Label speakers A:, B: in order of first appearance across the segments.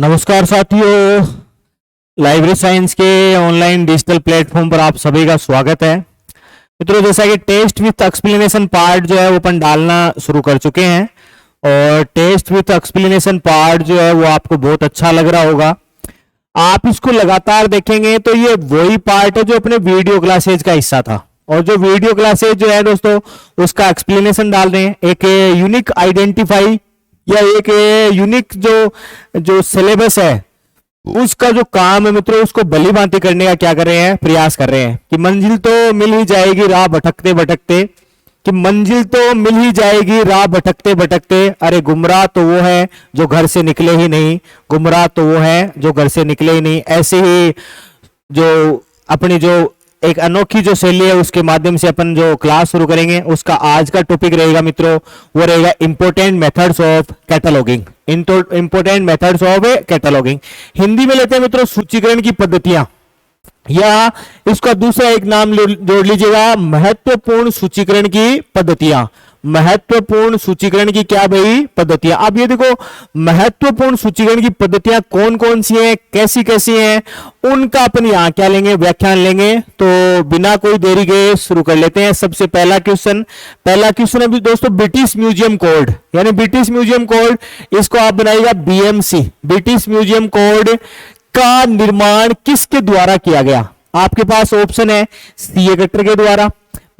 A: नमस्कार साथियों, library science के ऑनलाइन डिजिटल प्लेटफॉर्म पर आप सभी का स्वागत है। मित्रों, जैसा कि टेस्ट विथ एक्सप्लेनेशन पार्ट जो है वो अपन डालना शुरू कर चुके हैं और टेस्ट विथ एक्सप्लेनेशन पार्ट जो है वो आपको बहुत अच्छा लग रहा होगा। आप इसको लगातार देखेंगे तो ये वही पार्ट है जो अपने वीडियो क्लासेज का हिस्सा था, और जो वीडियो क्लासेज जो है दोस्तों उसका एक्सप्लेनेशन डाल रहे हैं, एक यूनिक आइडेंटिफाई या एक यूनिक जो सिलेबस है उसका जो काम है मित्रों, उसको भली भांति करने का क्या कर रहे हैं, प्रयास कर रहे हैं कि मंजिल तो मिल ही जाएगी राह भटकते भटकते, कि मंजिल तो मिल ही जाएगी राह भटकते भटकते। अरे गुमराह तो वो है जो घर से निकले ही नहीं, गुमराह तो वो है जो घर से निकले ही नहीं। ऐसे ही जो अपनी जो एक अनोखी जो शैली है उसके माध्यम से अपन जो क्लास शुरू करेंगे, उसका आज का टॉपिक रहेगा मित्रों, वो रहेगा important methods of cataloguing. Important methods of cataloguing Hindi में लेते हैं मित्रों सूचीकरण की पद्धतियां, या इसका दूसरा एक नाम जोड़ लीजिएगा महत्वपूर्ण सूचीकरण की पद्धतियां। महत्वपूर्ण सूचीकरण की क्या भाई पद्धतियां। अब ये देखो, महत्वपूर्ण सूचीकरण की पद्धतियां कौन कौन सी हैं, कैसी कैसी हैं, उनका अपन यहां क्या लेंगे, व्याख्यान लेंगे। तो बिना कोई देरी के शुरू कर लेते हैं। सबसे पहला क्वेश्चन है भी दोस्तों ब्रिटिश म्यूजियम कोड, यानी ब्रिटिश म्यूजियम कोड, इसको आप बनाइएगा बीएमसी। ब्रिटिश म्यूजियम कोड का निर्माण किसके द्वारा किया गया? आपके पास ऑप्शन है सीए कटर के द्वारा,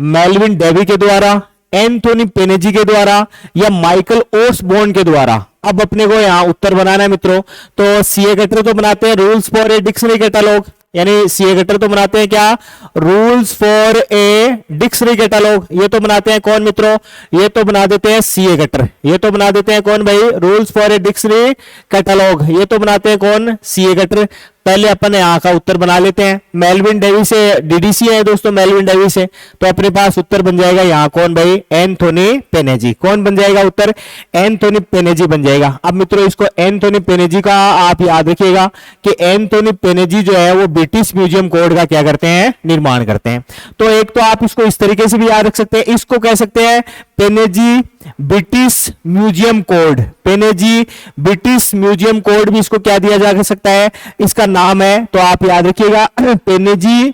A: मेल्विन डेवी के द्वारा, एंथोनी पेनेजी के द्वारा, या माइकल ओसबोर्न के द्वारा। अब अपने को यहां उत्तर बनाना है मित्रों। तो सीए कटर तो बनाते हैं rules for a dictionary catalogue, यानी सीए कटर तो बनाते हैं क्या, rules for a dictionary catalogue. ये तो बनाते हैं कौन मित्रों, ये तो बना देते हैं सीए कटर। ये तो बना देते हैं कौन भाई, rules for a dictionary catalogue. ये तो बनाते हैं कौन, सीए कटर। पहले अपन यहां का उत्तर बना लेते हैं। मेल्विन डेवी से डीडीसी है दोस्तों, मेल्विन डेवी से, तो अपने पास उत्तर बन जाएगा यहां कौन भाई, एंथोनी पेनेजी। कौन बन जाएगा उत्तर, एंथोनी पेनेजी बन जाएगा। अब मित्रों इसको एंथोनी पेनेजी का आप याद रखिएगा कि एंथोनी पेनेजी जो है वो ब्रिटिश म्यूजियम कोड का क्या करते हैं, निर्माण करते हैं। तो एक तो आप इसको इस तरीके से भी याद रख सकते हैं, इसको कह सकते हैं Panizzi British Museum code. Panizzi British Museum code भी इसको क्या दिया जा सकता है, इसका नाम है। तो आप याद रखिएगा Panizzi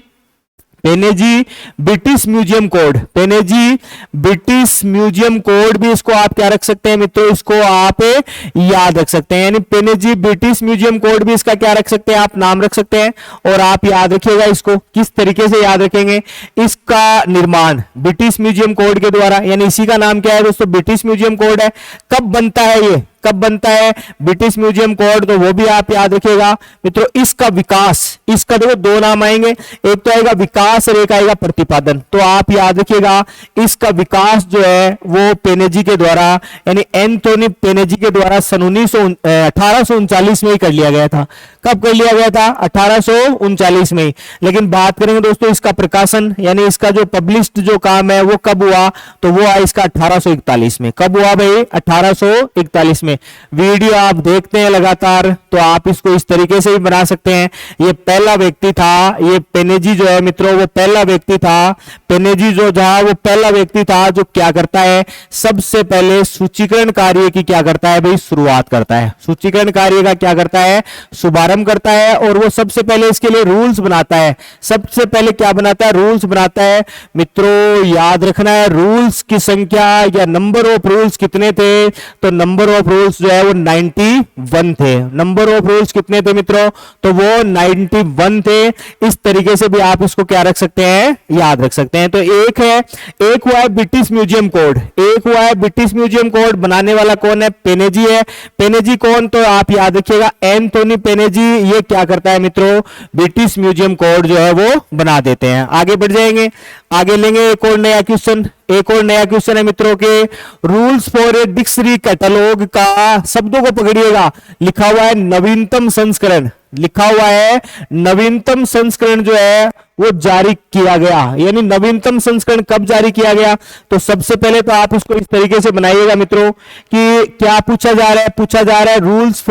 A: British Museum code, Panizzi British Museum code भी इसको आप क्या रख सकते हैं मित्रों, इसको आप याद रख सकते हैं। यानी पेनेजी ब्रिटिश म्यूजियम कोड भी इसका क्या रख सकते हैं, आप नाम रख सकते हैं। और आप याद रखिएगा इसको किस तरीके से याद रखेंगे, इसका निर्माण ब्रिटिश म्यूजियम कोड के द्वारा, यानी इसी का नाम क्या है दोस्तों, ब्रिटिश म्यूजियम कोड है। कब बनता है ये, कब बनता है ब्रिटिश म्यूजियम कोड, तो वो भी आप याद रखिएगा मित्रों। इसका विकास, इसका देखो दो नाम आएंगे, एक तो आएगा विकास और एक आएगा प्रतिपादन। तो आप याद रखिएगा इसका विकास जो है वो पेनेजी के द्वारा, यानी एंथोनी पेनेजी के द्वारा सन 1839 में ही कर लिया गया था। कब कर लिया गया था, 1839 में। लेकिन बात करेंगे दोस्तों इसका प्रकाशन, यानी इसका जो पब्लिश्ड जो काम है वो कब हुआ, तो वो है इसका 1841 में। कब हुआ भाई, 1841 में। वीडियो आप देखते हैं लगातार तो आप इसको इस तरीके से भी बना सकते हैं। ये पहला व्यक्ति था, ये पेनेजी जो है मित्रों वो पहला व्यक्ति था। पेनेजी जो था वो पहला व्यक्ति था जो क्या करता है, सबसे पहले सूचीकरण कार्य की क्या करता है भाई, शुरुआत करता है। सूचीकरण कार्य का क्या करता है, शुभारंभ करता है। और वो सबसे पहले इसके लिए रूल्स बनाता है। सबसे पहले क्या बनाता है, रूल्स बनाता है। मित्रों याद रखना है रूल्स की संख्या या नंबर ऑफ रूल्स कितने थे, तो नंबर ऑफ रूल्स जो है वो 91 थे। नंबर ऑफ रूल्स कितने थे मित्रों, तो वो 91 थे। इस तरीके से भी आप इसको क्या रख सकते हैं, याद रख सकते हैं। तो एक हुआ है ब्रिटिश म्यूजियम कोड, एक हुआ है ब्रिटिश म्यूजियम कोड। बनाने वाला कौन है, पेनेजी है। पेनेजी कौन, तो आप याद रखिएगा एंथोनी पेनेजी। ये क्या करता है मित्रों, ब्रिटिश म्यूजियम कोड जो है वो बना देते हैं। आगे बढ़ जाएंगे, आगे लेंगे एक और नया क्वेश्चन। एक और नया क्वेश्चन है मित्रों के rules for a dictionary catalogue का, शब्दों को पकड़िएगा, लिखा हुआ है नवीनतम संस्करण। लिखा हुआ है नवीनतम संस्करण जो है वो जारी किया गया। यानी नवीनतम संस्करण कब जारी किया गया, तो सबसे पहले तो आप इसको इस तरीके से बनाइएगा मित्रों कि क्या पूछा जा रहा है, पूछा जा रहा है rules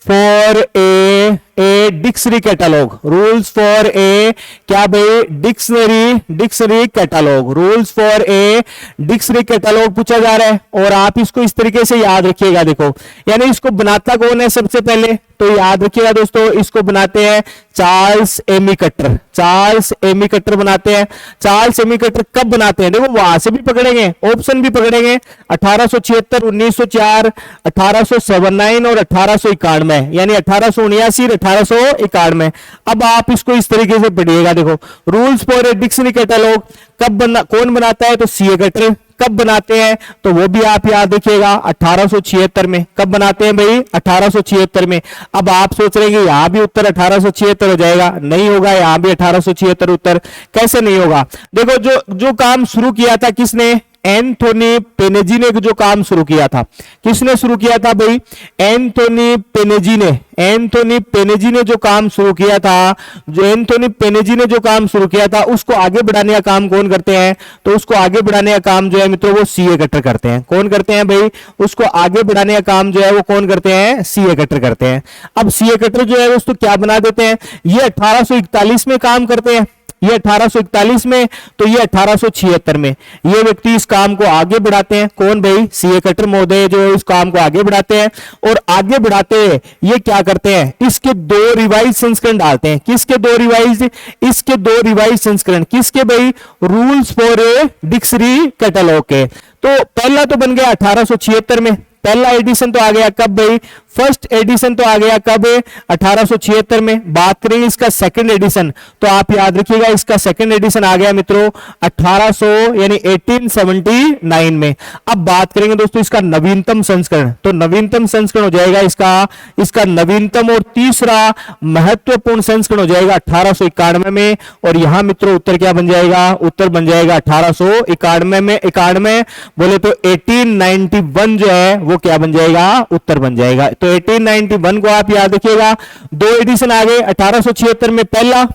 A: for A A dictionary catalogue, rules for ए क्या भाई, dictionary catalogue, rules for a dictionary catalogue पूछा जा रहा है। और आप इसको इस तरीके से याद रखिएगा, देखो यानी इसको बनाता कौन है सबसे पहले, तो याद रखिएगा दोस्तों, इसको बनाते हैं Charles Ammi Cutter, Charles Ammi Cutter बनाते हैं। चार्ल्स एमी कटर कब बनाते हैं, देखो वहां से भी पकड़ेंगे, ऑप्शन भी पकड़ेंगे, 1876, 1904, 1879 और 1891, यानी 1879 और 1891। अब आप इसको इस तरीके से पढ़िएगा, देखो rules for a dictionary catalogue कौन बनाता है, तो सीए कटर। कब बनाते हैं, तो वो भी आप याद रखिएगा 1876 में। कब बनाते हैं भाई, 1876 में। अब आप सोच रहे हैं यहां भी उत्तर 1876 हो जाएगा, नहीं होगा, यहां भी 1876 उत्तर कैसे नहीं होगा। देखो जो काम शुरू किया था किसने, एंथोनी पेनेजी ने जो काम शुरू किया था, किसने शुरू किया था भाई, एंथोनी पेनेजी ने। एंथोनी पेनेजी ने जो काम शुरू किया था, जो एंथोनी पेनेजी ने जो काम शुरू किया था, उसको आगे बढ़ाने का काम कौन करते हैं, तो उसको आगे बढ़ाने का काम जो है मित्रों वो सीए कटर करते हैं। कौन करते हैं भाई, उसको आगे बढ़ाने का काम जो है वो कौन करते हैं, सीए कटर करते हैं। अब सीए कटर जो है उसको क्या बना देते हैं, ये 1841 में काम करते हैं, ये 1841 में, तो ये 1876 में ये व्यक्ति इस काम को आगे बढ़ाते हैं। कौन भाई, सीए कटर महोदय जो इस काम को आगे बढ़ाते हैं। और आगे बढ़ाते हैं ये क्या करते हैं, इसके 2 रिवाइज संस्करण डालते हैं। किसके 2 रिवाइज, इसके 2 रिवाइज संस्करण, किसके भाई, rules for a dictionary catalogue के। तो पहला तो बन गया 1876 में, पहला एडिशन तो आ गया कब भाई, फर्स्ट एडिशन तो आ गया कब, 1876 में। बात करेंगे इसका सेकंड एडिशन, तो आप याद रखिएगा इसका सेकंड एडिशन आ गया मित्रों 1800 यानी 1879 में। अब बात करेंगे दोस्तों इसका नवीनतम संस्करण, तो नवीनतम संस्करण हो जाएगा इसका नवीनतम और तीसरा महत्वपूर्ण संस्करण हो जाएगा 1891 में। और यहां मित्रों उत्तर क्या बन जाएगा, उत्तर बन जाएगा 1891 में। 91 बोले तो 1891 जो है वो क्या बन जाएगा, उत्तर बन जाएगा। तो 1891 को आप याद रखिएगा। 2 एडिशन आ गए, 1876 में पहला,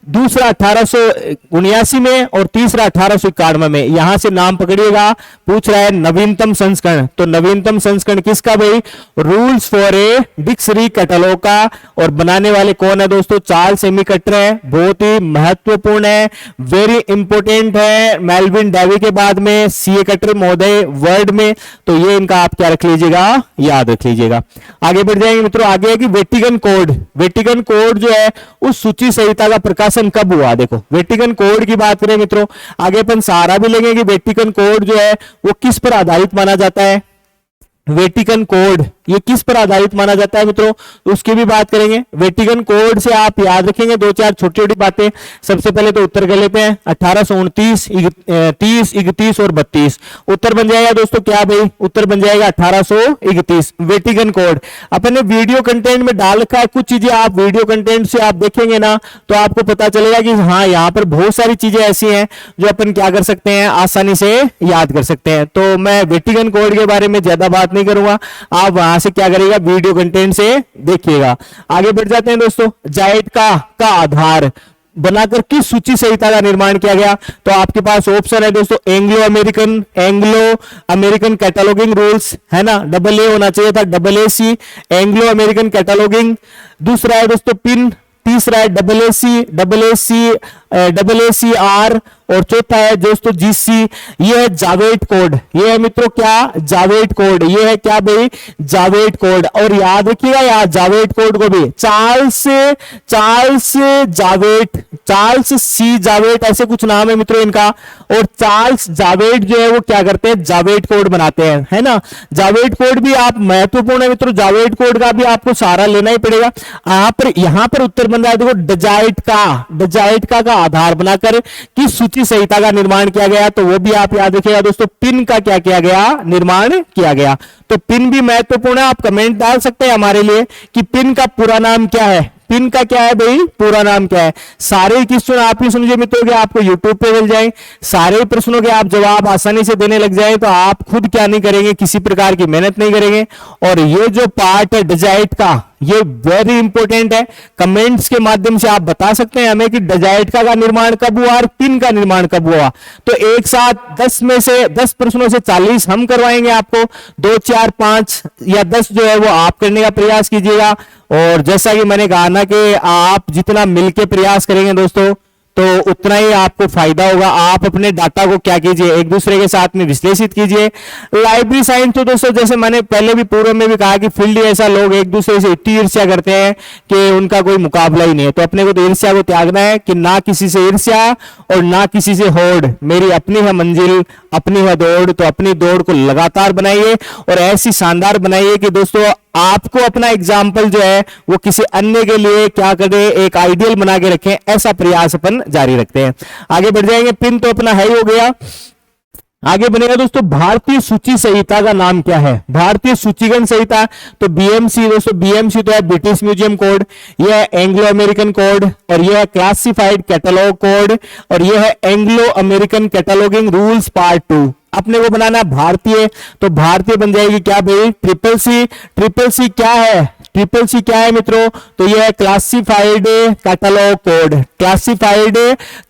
A: दूसरा 1879 में और तीसरा 1891 में। यहां से नाम पकड़िएगा, पूछ रहा है नवीनतम संस्करण, तो नवीनतम संस्करण किसका भाई, rules for a dictionary catalogue का। और बनाने वाले कौन है दोस्तों, चार्ल्स एमी कटर है। बहुत ही महत्वपूर्ण है, वेरी इंपोर्टेंट है, मेल्विन डेवी के बाद में सीए कटर महोदय वर्ड में। तो ये इनका आप क्या रख लीजिएगा, याद रख लीजिएगा। आगे बढ़ जाएंगे मित्रों, आगे है कि वेटिकन कोड। वेटिकन कोड जो है उस सूची संहिता का प्रकाशन कब हुआ, देखो वेटिकन कोड की बात करें मित्रों, आगे अपन सहारा भी लेंगे कि वेटिकन कोड जो है वो किस पर आधारित माना जाता है। वेटिकन कोड ये किस पर आधारित माना जाता है मित्रों, उसकी भी बात करेंगे। वेटिकन कोड से आप याद रखेंगे 2-4 छोटी छोटी बातें। सबसे पहले तो उत्तर कर लेते हैं 1829, 30, 31 और 32। उत्तर बन जाएगा दोस्तों क्या भाई, उत्तर बन जाएगा 1831 वेटिकन कोड। अपन ने वीडियो कंटेंट में डाल रखा है कुछ चीजें, आप वीडियो कंटेंट से आप देखेंगे ना तो आपको पता चलेगा कि हाँ यहाँ पर बहुत सारी चीजें ऐसी हैं जो अपन क्या कर सकते हैं, आसानी से याद कर सकते हैं। तो मैं वेटिकन कोड के बारे में ज्यादा बात नहीं करूंगा, आप वहां से क्या करेगा, वीडियो कंटेंट से देखिएगा। आगे बढ़ जाते हैं दोस्तों, जायट का आधार बनाकर किस सूची संहिता का निर्माण किया गया। तो आपके पास ऑप्शन है दोस्तों, एंग्लो अमेरिकन कैटलॉगिंग रूल्स है ना, AA होना चाहिए था, AAC एंग्लो अमेरिकन कैटलॉगिंग। दूसरा है दोस्तों पिन, तीसरा है AACR और चौथा है दोस्तों GC। ये है जावेट कोड, ये है मित्रों क्या, जावेट कोड, ये है क्या भाई, जावेट कोड। और याद रखिएगा यार जावेट कोड को भी चार्ल्स C जावेट ऐसे कुछ नाम है मित्रों इनका। और चार्ल्स जावेट जो है वो क्या करते हैं, जावेट कोड बनाते हैं, है ना। जावेट कोड भी आप महत्वपूर्ण है मित्रों, जावेट कोड का भी आपको सहारा लेना ही पड़ेगा। यहां पर उत्तर बन रहा है देखो, डजाइट का आधार बनाकर किस सूची संहिता का निर्माण किया गया, तो वो भी आप याद रखिएगा दोस्तों। पिन का क्या किया गया, निर्माण किया गया। तो पिन भी महत्वपूर्ण है, आप कमेंट डाल सकते हैं हमारे लिए कि पिन का पूरा नाम क्या है। पिन का क्या है भाई, पूरा नाम क्या है। सारे क्वेश्चन आप ही समझिए मित्रों कि आपको यूट्यूब पे मिल जाए, सारे प्रश्नों के आप जवाब आसानी से देने लग जाए, तो आप खुद क्या नहीं करेंगे, किसी प्रकार की मेहनत नहीं करेंगे। और ये जो पार्ट है डजाइट का, ये वेरी इंपॉर्टेंट है। कमेंट्स के माध्यम से आप बता सकते हैं हमें कि डजाइटका का निर्माण कब हुआ और किन का निर्माण कब हुआ। तो एक साथ 10 में से 10 प्रश्नों से 40 हम करवाएंगे आपको, 2 4 5 या 10 जो है वो आप करने का प्रयास कीजिएगा। और जैसा कि मैंने कहा ना कि आप जितना मिलकर प्रयास करेंगे दोस्तों तो उतना ही आपको फायदा होगा। आप अपने डाटा को क्या कीजिए, एक दूसरे के साथ में विश्लेषित कीजिए। लाइब्रेरी साइंस तो दोस्तों जैसे मैंने पहले भी पूर्व में भी कहा कि फील्ड ऐसा लोग एक दूसरे से इतनी ईर्ष्या करते हैं कि उनका कोई मुकाबला ही नहीं है। तो अपने को तो ईर्ष्या को त्यागना है कि ना किसी से ईर्ष्या और ना किसी से होड़, मेरी अपनी है मंजिल अपनी है दौड़। तो अपनी दौड़ को लगातार बनाइए और ऐसी शानदार बनाइए कि दोस्तों आपको अपना एग्जाम्पल जो है वो किसी अन्य के लिए क्या करे, एक आइडियल बना के रखें। ऐसा प्रयास अपन जारी रखते हैं। आगे बढ़ जाएंगे। पिन तो अपना है ही हो गया। आगे बनेगा दोस्तों भारतीय सूची संहिता का नाम क्या है। भारतीय सूचीगण संहिता तो बीएमसी दोस्तों, बीएमसी तो है ब्रिटिश म्यूजियम कोड, यह है एंग्लो अमेरिकन कोड और यह है क्लासिफाइड कैटलॉग कोड और यह है Anglo American cataloguing rules part 2। अपने को बनाना है भारतीय, तो भारतीय बन जाएगी क्या भाई, ट्रिपल सी। ट्रिपल सी क्या है, ट्रिपल सी क्या है मित्रों, तो यह है classified catalogue code. Classified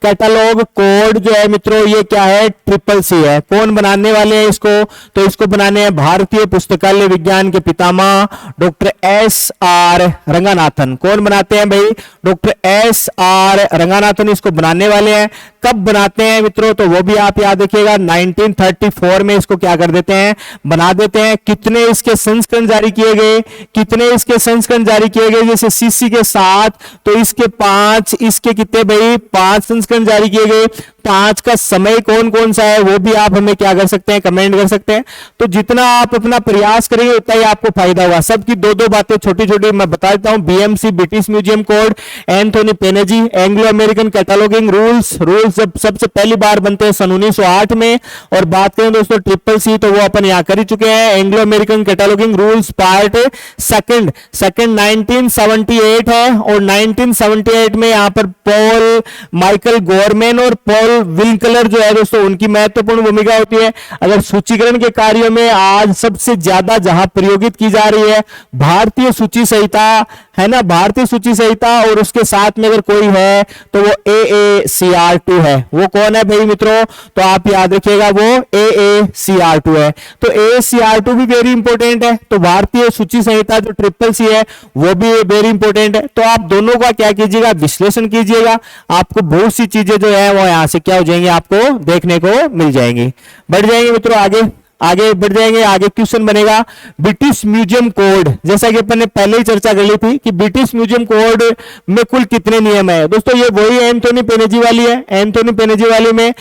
A: catalogue code जो है मित्रों ये क्या है, ट्रिपल सी है। कौन बनाने वाले हैं इसको, तो इसको बनाने हैं भारतीय पुस्तकालय विज्ञान के पितामह डॉक्टर SR रंगानाथन। कौन बनाते हैं भाई, डॉक्टर SR रंगानाथन इसको बनाने वाले हैं। कब बनाते हैं मित्रों, तो वो भी आप याद रखिएगा 1934 में इसको क्या कर देते हैं, बना देते हैं। कितने इसके संस्करण जारी किए गए, कितने इसके संस्करण जारी किए गए, जैसे सीसी के 7 तो इसके 5, इसके कितने भाई 5 संस्करण जारी किए गए। 5 का समय कौन कौन सा है वो भी आप हमें क्या कर सकते हैं, कमेंट कर सकते हैं। तो जितना आप अपना प्रयास करेंगे उतना ही आपको फायदा होगा। सबकी दो दो बातें छोटी छोटी मैं बता देता हूं। BMC British Museum code, Anthony Panizzi Anglo American cataloguing rules जब सबसे पहली बार बनते हैं सन 1908 में। और बात करें दोस्तों ट्रिपल सी तो वो अपन यहां कर ही चुके हैं, Anglo American cataloguing rules part second 1978 है। और 1978 में यहां पर पॉल माइकल गवर्नमेंट और पॉल विंकलर जो है दोस्तों उनकी महत्वपूर्ण भूमिका होती है। अगर सूचीकरण के कार्यों में आज सबसे ज्यादा जहां प्रयोगित की जा रही है भारतीय सूची संहिता है ना, भारतीय सूची संहिता, और उसके साथ में अगर कोई है तो वो AACR2 है। वो कौन है भाई मित्रों, तो आप याद रखिएगा वो AACR2 है। तो AACR2 भी वेरी इंपॉर्टेंट है। तो भारतीय सूची संहिता जो ट्रिपल सी है वो भी वेरी इंपॉर्टेंट है। तो आप दोनों का क्या कीजिएगा, विश्लेषण कीजिएगा। आपको बहुत सी चीजें जो है वो यहां से क्या हो जाएंगी, आपको देखने को मिल जाएंगी। बढ़ जाएंगे मित्रों आगे, आगे बढ़ जाएंगे। आगे क्वेश्चन बनेगा ब्रिटिश म्यूजियम कोड। जैसा कि अपन ने पहले ही चर्चा कर ली थी कि ब्रिटिश म्यूजियम कोड में कुल कितने नियम है दोस्तों, ये वही एंथोनी पेनेजी वाली है। एंथोनी पेनेजी वाली में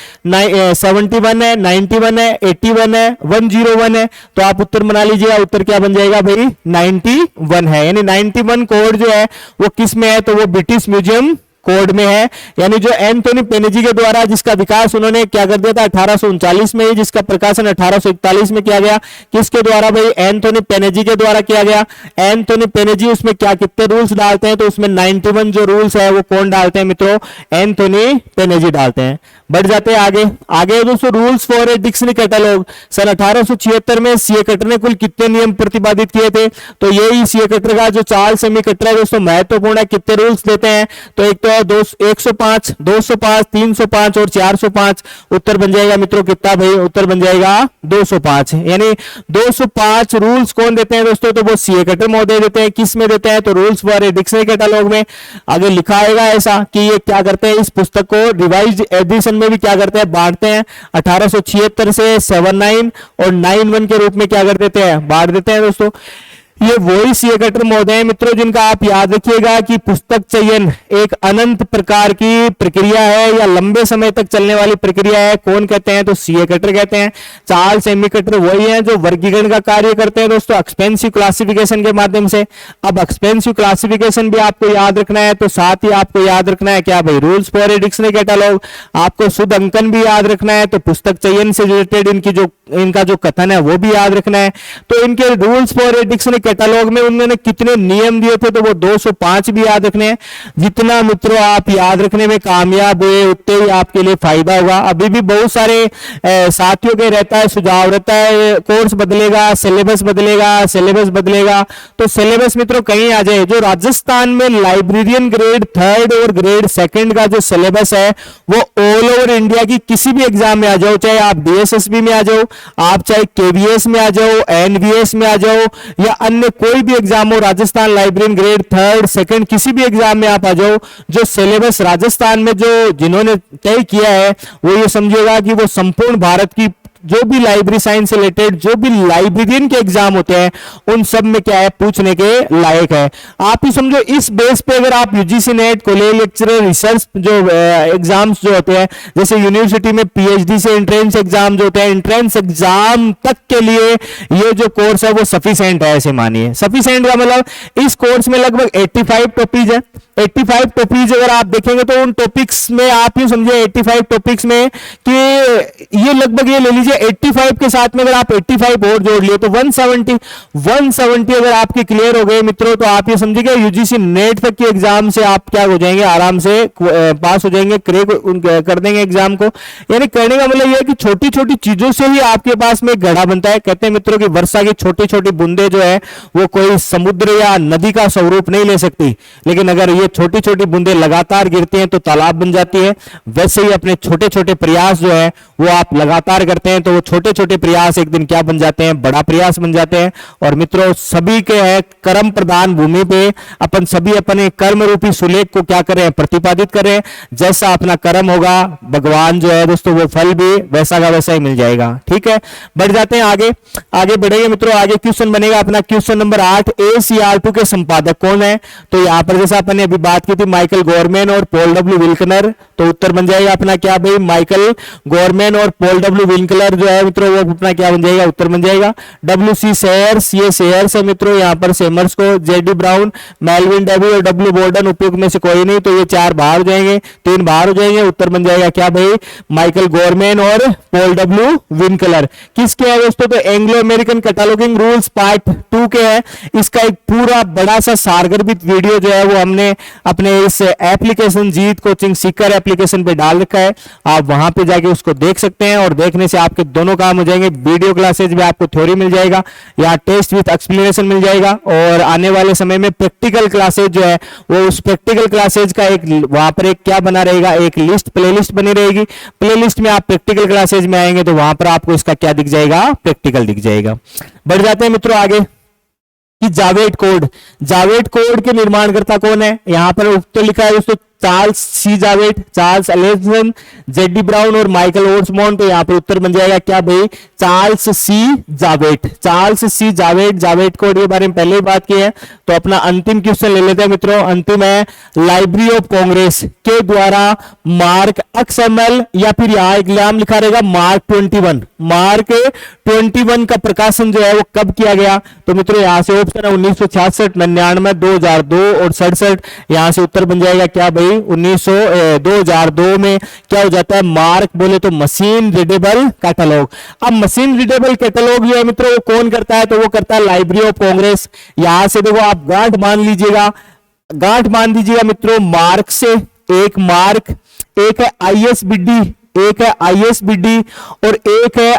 A: 71 है, 91 है, 81 है, 101 है। तो आप उत्तर बना लीजिएगा। उत्तर क्या बन जाएगा भाई, 91 है। यानी 91 कोड जो है वो किस में है, तो वो ब्रिटिश म्यूजियम कोड में है। यानी जो एंथोनी पेनेजी के द्वारा जिसका विकास उन्होंने क्या कर दिया था 1839 में ही, जिसका प्रकाशन 1841 में किया गया। किसके द्वारा भाई, एंथोनी पेनेजी के द्वारा किया गया। एंथोनी पेनेजी उसमें क्या कितने रूल्स डालते हैं, तो उसमें 91 जो रूल्स है वो कौन डालते हैं मित्रों, एंथोनी पेनेजी डालते हैं। बढ़ जाते हैं आगे। आगे दोस्तों rules for a dictionary catalogue सन 1876 में सीए कटर ने कुल कितने नियम प्रतिपादित किए थे, तो यही सीए कटर का जो चार्ल्स सेमी कटर है दोस्तों महत्वपूर्ण है। कितने रूल्स देते हैं, तो एक तो है 105, 205, 305 और 405। उत्तर बन जाएगा मित्रों कितना भाई, उत्तर बन जाएगा 205। यानी 205 रूल्स कौन देते हैं दोस्तों, तो वो सीए कटर महोदय देते हैं। किस में देते हैं, तो rules for a dictionary catalogue में। आगे लिखा आएगा ऐसा कि ये क्या करते हैं, इस पुस्तक को रिवाइज्ड एडिशन में भी क्या करते हैं, बांटते हैं। 1876 से 79 और 91 के रूप में क्या कर देते हैं, बांट देते हैं दोस्तों। ये वही सीए कटर महोदय हैं मित्रों जिनका आप याद रखिएगा कि पुस्तक चयन एक अनंत प्रकार की प्रक्रिया है या लंबे समय तक चलने वाली प्रक्रिया है। कौन कहते हैं, तो सीए कटर कहते हैं। चार्ल्स सेमी कटर वही हैं जो वर्गीकरण का कार्य करते हैं दोस्तों एक्सपेंसिव क्लासिफिकेशन के माध्यम से। अब एक्सपेंसिव क्लासिफिकेशन भी आपको याद रखना है, तो साथ ही आपको याद रखना है क्या भाई, rules for a dictionary catalogue. आपको शुद्ध अंकन भी याद रखना है, तो पुस्तक चयन से रिलेटेड इनका जो कथन है वो भी याद रखना है। तो इनके rules for a dictionary catalogue में उन्होंने कितने नियम दिए थे, तो वो 205 भी याद रखने हैं। जितना मित्रों आप याद रखने में कामयाब हुए उतने ही आपके लिए फायदा होगा। अभी भी बहुत सारे साथियों के रहता है सुझाव रहता है कोर्स बदलेगा, सिलेबस बदलेगा, सिलेबस बदलेगा। तो सिलेबस मित्रों कहीं आ जाए, जो राजस्थान में लाइब्रेरियन ग्रेड 3 और ग्रेड 2 का जो सिलेबस है वो ऑल ओवर इंडिया की किसी भी एग्जाम में आ जाओ, चाहे आप डीएसएसबी में आ जाओ, आप चाहे केवीएस में आ जाओ, एनवीएस में आ जाओ, या अन्य कोई भी एग्जाम हो, राजस्थान लाइब्रेरियन ग्रेड 3, 2 किसी भी एग्जाम में आप आ जाओ, जो सिलेबस राजस्थान में जो जिन्होंने तय किया है वो ये समझेगा कि वो संपूर्ण भारत की जो भी लाइब्रेरी साइंस से रिलेटेड जो भी लाइब्रेरियन के एग्जाम होते हैं उन सब में क्या है पूछने के लायक है। आप ही समझो इस बेस पे अगर आप UGC net, college lecturer, research जो एग्जाम्स जो होते हैं, जैसे यूनिवर्सिटी में पीएचडी से एंट्रेंस एग्जाम जो होते हैं, एंट्रेंस एग्जाम तक के लिए ये जो कोर्स है वो सफिशिएंट है, ऐसे मानिए। सफिशिएंट का मतलब इस कोर्स में लगभग 85 टॉपिक है। 85 टॉपिक्स अगर आप देखेंगे तो उन टॉपिक्स में आप यूं समझिए 85 टॉपिक्स में कि ये लगभग ये ले लीजिए 85 के साथ में अगर आप 85 और जोड़ लिए तो 170 अगर आपके क्लियर हो गए मित्रों, तो आप ये समझिए यूजीसी नेट तक के एग्जाम से आप क्या हो जाएंगे, आराम से पास हो जाएंगे, क्रैक कर देंगे एग्जाम को। यानी करने का मतलब ये है कि छोटी छोटी चीजों से ही आपके पास में घड़ा बनता है। कहते हैं मित्रों की वर्षा की छोटी छोटी बूंदे जो है वो कोई समुद्र या नदी का स्वरूप नहीं ले सकती, लेकिन अगर ये छोटी छोटी बूंदे लगातार गिरती हैं तो तालाब बन जाती है। वैसे ही अपने छोटे छोटे प्रयास जो है वो आप लगातार करते हैं तो वो छोटे छोटे प्रयास एक दिन क्या बन जाते हैं, बड़ा प्रयास बन जाते हैं। और मित्रों सभी के है कर्म प्रधान भूमि पे अपन सभी अपने कर्म रूपी सुलेख को क्या करें, प्रतिपादित करें। जैसा अपना कर्म होगा भगवान जो है दोस्तों वो फल भी वैसा का वैसा ही मिल जाएगा। ठीक है, बढ़ जाते हैं आगे बढ़ेंगे मित्रों। आगे क्वेश्चन बनेगा अपना क्वेश्चन नंबर 8, ACR2 के संपादक कौन है? तो यहां पर जैसा अपन ने अभी बात की थी माइकल गॉरमैन और पॉल डब्ल्यू विल्कनर, तो उत्तर बन जाएगा अपना क्या भाई, माइकल गॉरमैन और पॉल डब्ल्यू विल्कनर जो है मित्रों वो अपना क्या बन जाएगा, उत्तर बन जाएगा। WC सेयर्स, ये सेयर्स है मित्रों, यहां पर सेमर्स को, JD ब्राउन, मेलविन डेवी और W बोर्डन उपयुक्त में से कोई नहीं, तो ये 4 बाहर हो जाएंगे, 3 बाहर हो जाएंगे। उत्तर बन जाएगा क्या भाई, माइकल गॉरमैन और पॉल डब्ल्यू विल्कनर। किसके है दोस्तों, तो Anglo American cataloguing rules part 2 के है। इसका एक पूरा बड़ा सा सारगर्भित वीडियो जो है वो हमने अपने इस एप्लीकेशन जीत कोचिंग सीकर एप्लीकेशन पे डाल रखा है, आप वहां पे जाके उसको देख सकते हैं। और देखने से आपके दोनों काम हो जाएंगे, वीडियो क्लासेज में आपको थ्योरी मिल जाएगा, या टेस्ट विद एक्सप्लेनेशन मिल जाएगा, और आने वाले समय में प्रैक्टिकल क्लासेज जो है वो उस प्रैक्टिकल क्लासेज का एक वहां पर एक क्या बना रहेगा, एक लिस्ट प्लेलिस्ट बनी रहेगी। प्लेलिस्ट में आप प्रैक्टिकल क्लासेज में आएंगे तो वहां पर आपको इसका क्या दिख जाएगा, प्रैक्टिकल दिख जाएगा। बढ़ जाते हैं मित्रों आगे कि जावेद कोड के निर्माणकर्ता कौन है? यहां पर उत्तर लिखा है दोस्तों चार्ल्स सी जावेद, चार्ल्स एलेक्सन, जेडी ब्राउन और माइकल ओर्समॉन। तो यहां पर उत्तर बन जाएगा क्या भाई, Charles C Jewett. Jewett code के बारे में पहले ही बात की है। तो अपना अंतिम क्वेश्चन ले लेते हैं मित्रों, अंतिम है लाइब्रेरी ऑफ कांग्रेस के द्वारा मार्क XML या फिर यहां एक नाम लिखा रहेगा मार्क 21 का प्रकाशन जो है वो कब किया गया? तो मित्रों यहां से ऑप्शन है 1966, 99, 2002 और 67। यहां से उत्तर बन जाएगा क्या भाई, 2002 में क्या हो जाता है, मार्क बोले तो मशीन रीडेबल कैटलॉग। अब मशीन रीडेबल कैटलॉग जो है मित्रों वो कौन करता है? तो वो करता है लाइब्रेरी ऑफ कांग्रेस। यहां से देखो आप गांठ मान लीजिएगा मित्रों, मार्क से एक मार्क, एक है ISBD और एक है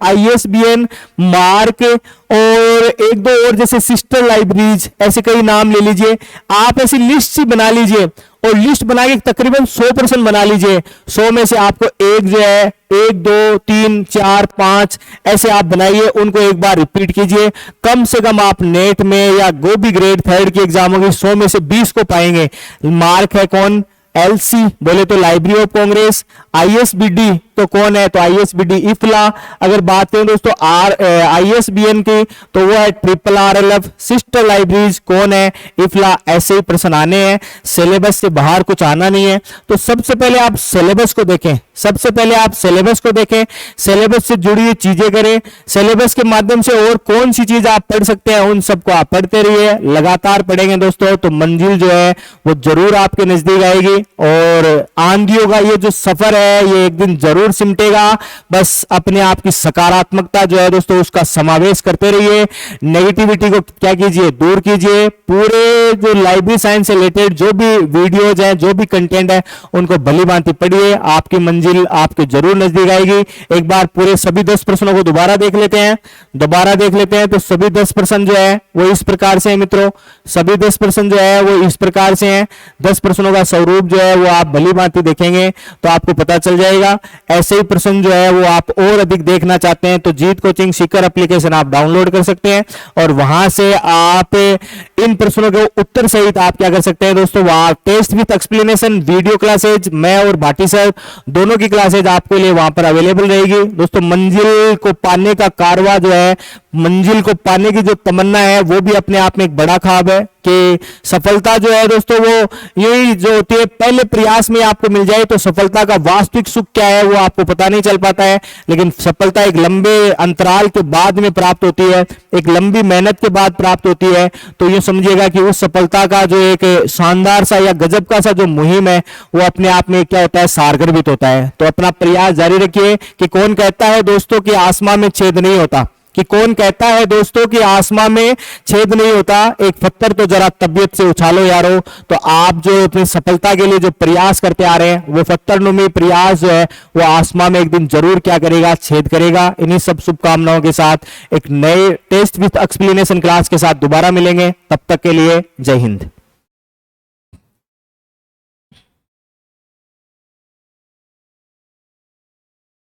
A: ISBN मार्क, और एक दो और जैसे सिस्टर लाइब्रेरीज, ऐसे कई नाम ले लीजिए। आप ऐसी लिस्ट ही बना लीजिए और लिस्ट बना के तकरीबन 100% बना लीजिए। 100 में से आपको एक जो है 1 2 3 4 5 ऐसे आप बनाइए, उनको एक बार रिपीट कीजिए। कम से कम आप नेट में या गो भी ग्रेड 3 की एग्जाम होगी 100 में से 20 को पाएंगे। मार्क है कौन, LC बोले तो लाइब्रेरी ऑफ कांग्रेस। ISBD तो कौन है, तो ISBD इफला। अगर बात करें दोस्तों ISBN की तो वो है RRRLF। सिस्टर लाइब्रेरीज कौन है, इफला। ऐसे ही प्रश्न आने हैं, सिलेबस से बाहर कुछ आना नहीं है। तो सबसे पहले आप सिलेबस को देखें, सिलेबस से जुड़ी हुई चीजें करें। सिलेबस के माध्यम से और कौन सी चीज आप पढ़ सकते हैं उन सबको आप पढ़ते रहिए। लगातार पढ़ेंगे दोस्तों तो मंजिल जो है वो जरूर आपके नजदीक आएगी, और आंधियों का ये जो सफर है ये एक दिन जरूर जरूर सिमटेगा। बस अपने आप की सकारात्मकता जो है दोस्तों उसका समावेश करते रहिए, नेगेटिविटी को क्या कीजिए, दूर कीजिए। पूरे जो लाइब्रेरी साइंस से रिलेटेड जो भी वीडियोज हैं, जो भी कंटेंट है, उनको भली भांति पढ़िए, आपकी मंजिल आपके जरूर नजदीक आएगी। एक बार पूरे सभी 10 प्रश्नों को दोबारा देख लेते हैं, तो सभी 10 प्रश्न जो है वो इस प्रकार से है मित्रों, सभी 10 प्रश्न जो है वो इस प्रकार से हैं। 10 प्रश्नों का स्वरूप जो है वो आप भली भांति देखेंगे तो आपको पता चल जाएगा। ऐसे ही प्रश्न जो है वो आप और अधिक देखना चाहते हैं तो जीत कोचिंग सीकर एप्लीकेशन आप डाउनलोड कर सकते हैं और वहां से आप इन प्रश्नों के उत्तर सहित आप क्या कर सकते हैं दोस्तों, वहां test with explanation video classes, मैं और भाटी सर दोनों की क्लासेज आपके लिए वहां पर अवेलेबल रहेगी। दोस्तों मंजिल को पाने का कारवा जो है, मंजिल को पाने की जो तमन्ना है वो भी अपने आप में एक बड़ा ख्वाब है कि सफलता जो है दोस्तों वो यही जो होती है पहले प्रयास में आपको मिल जाए तो सफलता का वास्तविक सुख क्या है वो आपको पता नहीं चल पाता है, लेकिन सफलता एक लंबे अंतराल के बाद में प्राप्त होती है, एक लंबी मेहनत के बाद प्राप्त होती है। तो ये समझिएगा कि उस सफलता का जो एक शानदार सा या गजब का सा जो मुहिम है वो अपने आप में क्या होता है, सारगर्भित होता है। तो अपना प्रयास जारी रखिए। कि कौन कहता है दोस्तों कि आसमां में छेद नहीं होता, कि कौन कहता है दोस्तों कि आसमां में छेद नहीं होता, एक पत्थर तो जरा तबीयत से उछालो यारो। तो आप जो अपनी सफलता के लिए जो प्रयास करते आ रहे हैं वो पत्थरनुमी प्रयास जो है वो आसमां में एक दिन जरूर क्या करेगा, छेद करेगा। इन्हीं सब शुभकामनाओं के साथ एक नए टेस्ट विद एक्सप्लेनेशन क्लास के साथ दोबारा मिलेंगे, तब तक के लिए जय हिंद।